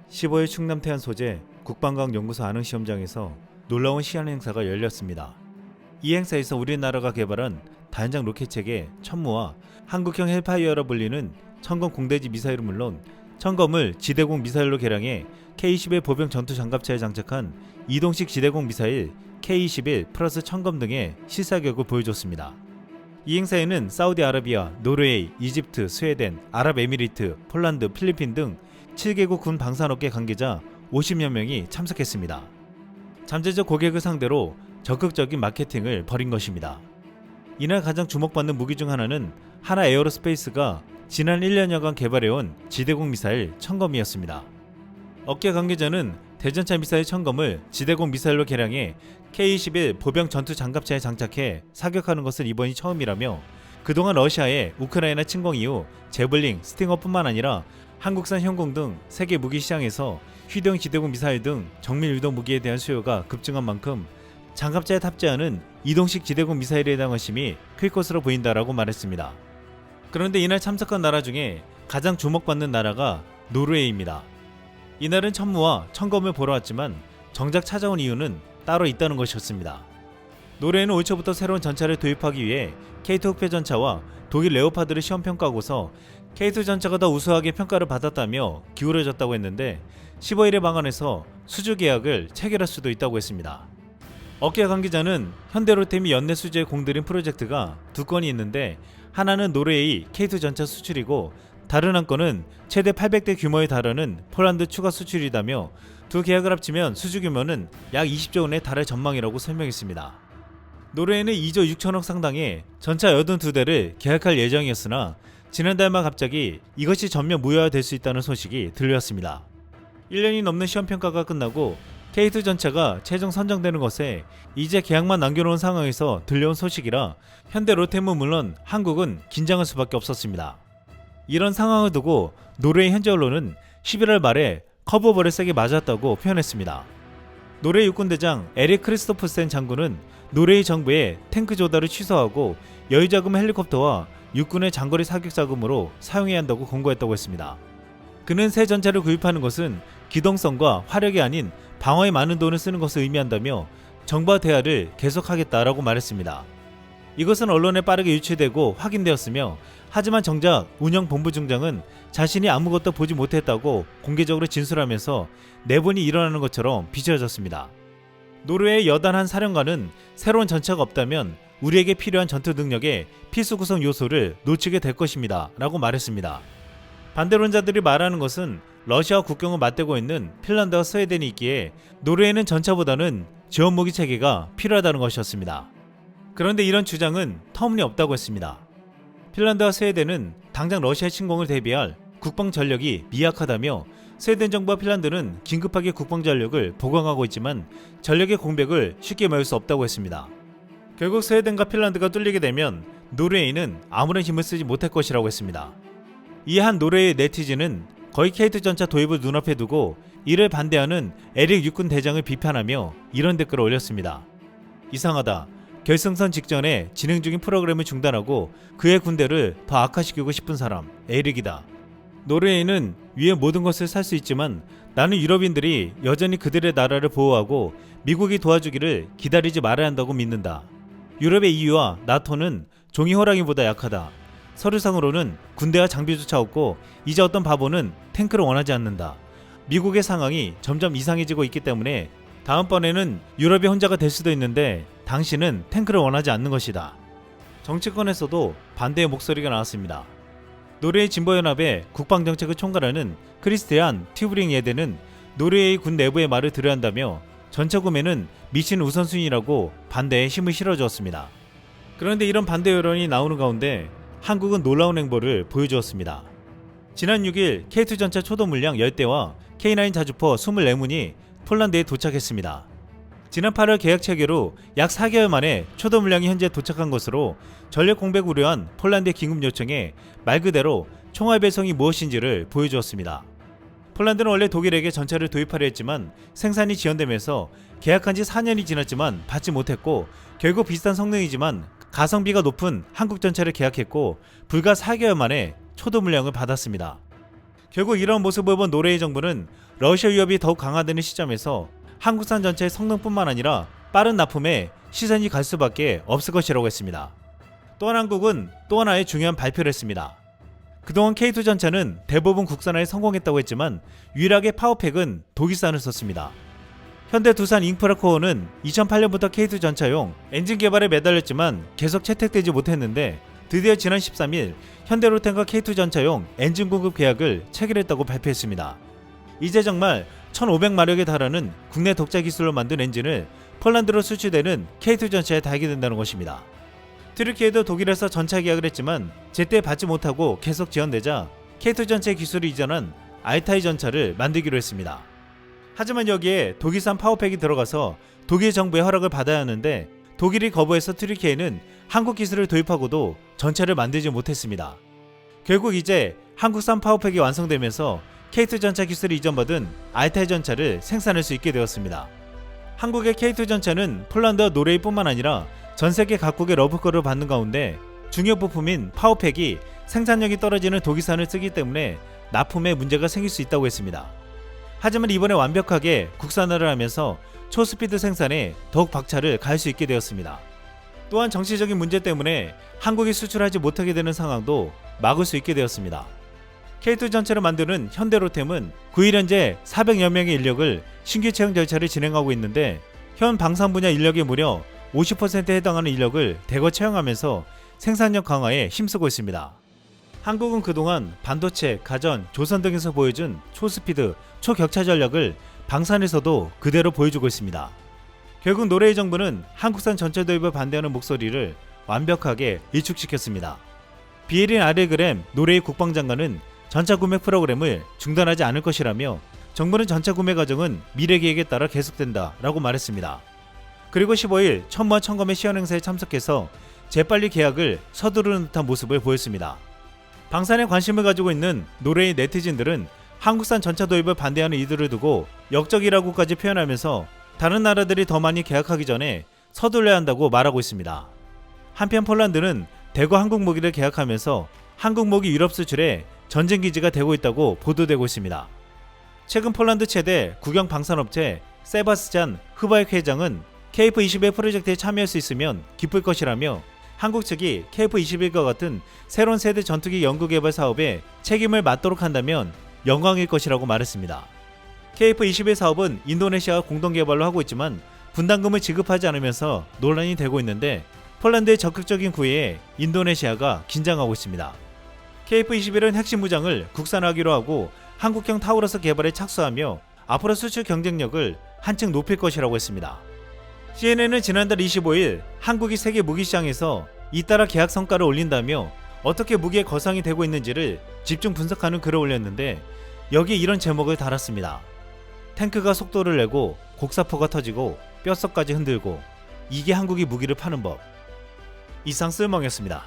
15일 충남 태안 소재 국방과학연구소 안흥시험장에서 놀라운 시연 행사가 열렸습니다. 이 행사에서 우리나라가 개발한 다연장 로켓체계 천무와 한국형 헬파이어라 불리는 천검 공대지 미사일은 물론 천검을 지대공 미사일로 개량해 K-21 보병 전투 장갑차에 장착한 이동식 지대공 미사일 K-21 플러스 천검 등의 실사격을 보여줬습니다. 이 행사에는 사우디아라비아, 노르웨이, 이집트, 스웨덴, 아랍에미리트, 폴란드, 필리핀 등 7개국 군 방산업계 관계자 50여 명이 참석했습니다. 잠재적 고객을 상대로 적극적인 마케팅을 벌인 것입니다. 이날 가장 주목받는 무기 중 하나는 하나 에어로스페이스가 지난 1년여간 개발해온 지대공 미사일 천검이었습니다. 업계 관계자는 대전차 미사일 천검을 지대공 미사일로 개량해 K-21 보병 전투 장갑차에 장착해 사격하는 것은 이번이 처음이라며 그동안 러시아의 우크라이나 침공 이후 제블링, 스팅어뿐만 아니라 한국산 현공 등 세계 무기 시장에서 휴대용 지대공 미사일 등 정밀 유도 무기에 대한 수요가 급증한 만큼 장갑차에 탑재하는 이동식 지대공 미사일에 대한 관심이 클 것으로 보인다라고 말했습니다. 그런데 이날 참석한 나라 중에 가장 주목받는 나라가 노르웨이입니다. 이날은 천무와 천검을 보러 왔지만 정작 찾아온 이유는 따로 있다는 것이었습니다. 노르웨이는 올 초부터 새로운 전차를 도입하기 위해 K2 흑표 전차와 독일 레오파드를 시험 평가하고서 K2 전차가 더 우수하게 평가를 받았다며 기울어졌다고 했는데 15일에 방한해서 수주 계약을 체결할 수도 있다고 했습니다. 업계 관계자는 현대로템이 연내 수주에 공들인 프로젝트가 두 건이 있는데 하나는 노르웨이 K2 전차 수출이고 다른 한 건은 최대 800대 규모에 달하는 폴란드 추가 수출이다며 두 계약을 합치면 수주 규모는 약 20조 원에 달할 전망이라고 설명했습니다. 노르웨이는 2조 6천억 상당의 전차 82대를 계약할 예정이었으나 지난달 말 갑자기 이것이 전면 무효화될 수 있다는 소식이 들려왔습니다. 1년이 넘는 시험평가가 끝나고 K2 전차가 최종 선정되는 것에 이제 계약만 남겨놓은 상황에서 들려온 소식이라 현대 로템은 물론 한국은 긴장할 수밖에 없었습니다. 이런 상황을 두고 노르웨이 현지 언론은 11월 말에 커브볼에 세게 맞았다고 표현했습니다. 노르웨이 육군대장 에릭 크리스토프센 장군은 노르웨이 정부의 탱크 조달을 취소하고 여유자금 헬리콥터와 육군의 장거리 사격 자금으로 사용해야 한다고 공고했다고 했습니다. 그는 새 전차를 구입하는 것은 기동성과 화력이 아닌 방어에 많은 돈을 쓰는 것을 의미한다며 정부와 대화를 계속하겠다라고 말했습니다. 이것은 언론에 빠르게 유출되고 확인되었으며 하지만 정작 운영본부중장은 자신이 아무것도 보지 못했다고 공개적으로 진술하면서 내분이 일어나는 것처럼 비춰졌습니다. 노르웨이 여단 한 사령관은 새로운 전차가 없다면 우리에게 필요한 전투 능력의 필수 구성 요소를 놓치게 될 것입니다 라고 말했습니다. 반대론자들이 말하는 것은 러시아와 국경을 맞대고 있는 핀란드와 스웨덴이 있기에 노르웨이는 전차보다는 지원무기 체계가 필요하다는 것이었습니다. 그런데 이런 주장은 터무니없다고 했습니다. 핀란드와 스웨덴은 당장 러시아 침공을 대비할 국방 전력이 미약하다며 스웨덴 정부와 핀란드는 긴급하게 국방 전력을 보강하고 있지만 전력의 공백을 쉽게 메울 수 없다고 했습니다. 결국 스웨덴과 핀란드가 뚫리게 되면 노르웨이는 아무런 힘을 쓰지 못할 것이라고 했습니다. 이에 한 노르웨이 네티즌은 거의 K2 전차 도입을 눈앞에 두고 이를 반대하는 에릭 육군 대장을 비판하며 이런 댓글을 올렸습니다. 이상하다. 결승선 직전에 진행 중인 프로그램을 중단하고 그의 군대를 더 악화시키고 싶은 사람 에릭이다. 노르웨이는 위의 모든 것을 살 수 있지만 나는 유럽인들이 여전히 그들의 나라를 보호하고 미국이 도와주기를 기다리지 말아야 한다고 믿는다. 유럽의 EU와 나토는 종이 호랑이보다 약하다. 서류상으로는 군대와 장비조차 없고 이제 어떤 바보는 탱크를 원하지 않는다. 미국의 상황이 점점 이상해지고 있기 때문에 다음번에는 유럽이 혼자가 될 수도 있는데 당신은 탱크를 원하지 않는 것이다. 정치권에서도 반대의 목소리가 나왔습니다. 노르웨이 진보연합의 국방정책을 총괄하는 크리스티안 튜브링 예대는 노르웨이 군 내부의 말을 들어야 한다며 전차 구매는 미친 우선순위라고 반대에 힘을 실어주었습니다. 그런데 이런 반대 여론이 나오는 가운데 한국은 놀라운 행보를 보여주었습니다. 지난 6일 K2 전차 초도 물량 10대와 K9 자주포 24문이 폴란드에 도착했습니다. 지난 8월 계약 체결 약 4개월 만에 초도 물량이 현재 도착한 것으로 전력 공백 우려한 폴란드의 긴급 요청에 말 그대로 총알 배송이 무엇인지를 보여주었습니다. 폴란드는 원래 독일에게 전차를 도입하려 했지만 생산이 지연되면서 계약한 지 4년이 지났지만 받지 못했고 결국 비슷한 성능이지만 가성비가 높은 한국 전차를 계약했고 불과 4개월 만에 초도 물량을 받았습니다. 결국 이런 모습을 본 노르웨이 정부는 러시아 위협이 더욱 강화되는 시점에서 한국산 전차의 성능뿐만 아니라 빠른 납품에 시선이 갈 수밖에 없을 것이라고 했습니다. 또한 한국은 또 하나의 중요한 발표를 했습니다. 그동안 K2 전차는 대부분 국산화에 성공했다고 했지만 유일하게 파워팩은 독일산을 썼습니다. 현대 두산 잉프라코어는 2008년부터 K2 전차용 엔진 개발에 매달렸지만 계속 채택되지 못했는데 드디어 지난 13일 현대로템과 K2 전차용 엔진 공급 계약을 체결했다고 발표했습니다. 이제 정말 1500마력에 달하는 국내 독자 기술로 만든 엔진을 폴란드로 수출되는 K2 전차에 달게 된다는 것입니다. 튀르키예도 독일에서 전차 계약을 했지만 제때 받지 못하고 계속 지연되자 K2 전차의 기술을 이전한 알타이 전차를 만들기로 했습니다. 하지만 여기에 독일산 파워팩이 들어가서 독일 정부의 허락을 받아야 하는데 독일이 거부해서 튀르키예는 한국 기술을 도입하고도 전차를 만들지 못했습니다. 결국 이제 한국산 파워팩이 완성되면서 K2 전차 기술을 이전받은 알타이 전차를 생산할 수 있게 되었습니다. 한국의 K2 전차는 폴란드와 노르웨이뿐만 아니라 전 세계 각국의 러브콜을 받는 가운데 중요 부품인 파워팩이 생산력이 떨어지는 독일산을 쓰기 때문에 납품에 문제가 생길 수 있다고 했습니다. 하지만 이번에 완벽하게 국산화를 하면서 초스피드 생산에 더욱 박차를 가할 수 있게 되었습니다. 또한 정치적인 문제 때문에 한국이 수출하지 못하게 되는 상황도 막을 수 있게 되었습니다. K2 전차를 만드는 현대로템은 9일 현재 400여 명의 인력을 신규 채용 절차를 진행하고 있는데 현 방산 분야 인력의 무려 50%에 해당하는 인력을 대거 채용하면서 생산력 강화에 힘쓰고 있습니다. 한국은 그동안 반도체, 가전, 조선 등에서 보여준 초스피드, 초격차 전략을 방산에서도 그대로 보여주고 있습니다. 결국 노르웨이 정부는 한국산 전차 도입을 반대하는 목소리를 완벽하게 일축시켰습니다. 비에린 아레그램 노르웨이 국방장관은 전차 구매 프로그램을 중단하지 않을 것이라며 정부는 전차 구매 과정은 미래 계획에 따라 계속된다 라고 말했습니다. 그리고 15일 천무와 천검의 시연행사에 참석해서 재빨리 계약을 서두르는 듯한 모습을 보였습니다. 방산에 관심을 가지고 있는 노르웨이 네티즌들은 한국산 전차 도입을 반대하는 이들을 두고 역적이라고까지 표현하면서 다른 나라들이 더 많이 계약하기 전에 서둘러야 한다고 말하고 있습니다. 한편 폴란드는 대거 한국 무기를 계약하면서 한국 무기 유럽 수출에 전쟁기지가 되고 있다고 보도되고 있습니다. 최근 폴란드 최대 국영 방산업체 세바스찬 흐바익 회장은 KF-21 프로젝트에 참여할 수 있으면 기쁠 것이라며 한국 측이 KF-21과 같은 새로운 세대 전투기 연구개발 사업에 책임을 맡도록 한다면 영광일 것이라고 말했습니다. KF-21 사업은 인도네시아가 공동개발로 하고 있지만 분담금을 지급하지 않으면서 논란이 되고 있는데 폴란드의 적극적인 구애에 인도네시아가 긴장하고 있습니다. KF-21은 핵심 무장을 국산화하기로 하고 한국형 타우러스 개발에 착수하며 앞으로 수출 경쟁력을 한층 높일 것이라고 했습니다. CNN은 지난달 25일 한국이 세계 무기시장에서 잇따라 계약 성과를 올린다며 어떻게 무기의 거상이 되고 있는지를 집중 분석하는 글을 올렸는데 여기에 이런 제목을 달았습니다. 탱크가 속도를 내고 곡사포가 터지고 뼛속까지 흔들고 이게 한국이 무기를 파는 법. 이상 쓸멍이었습니다.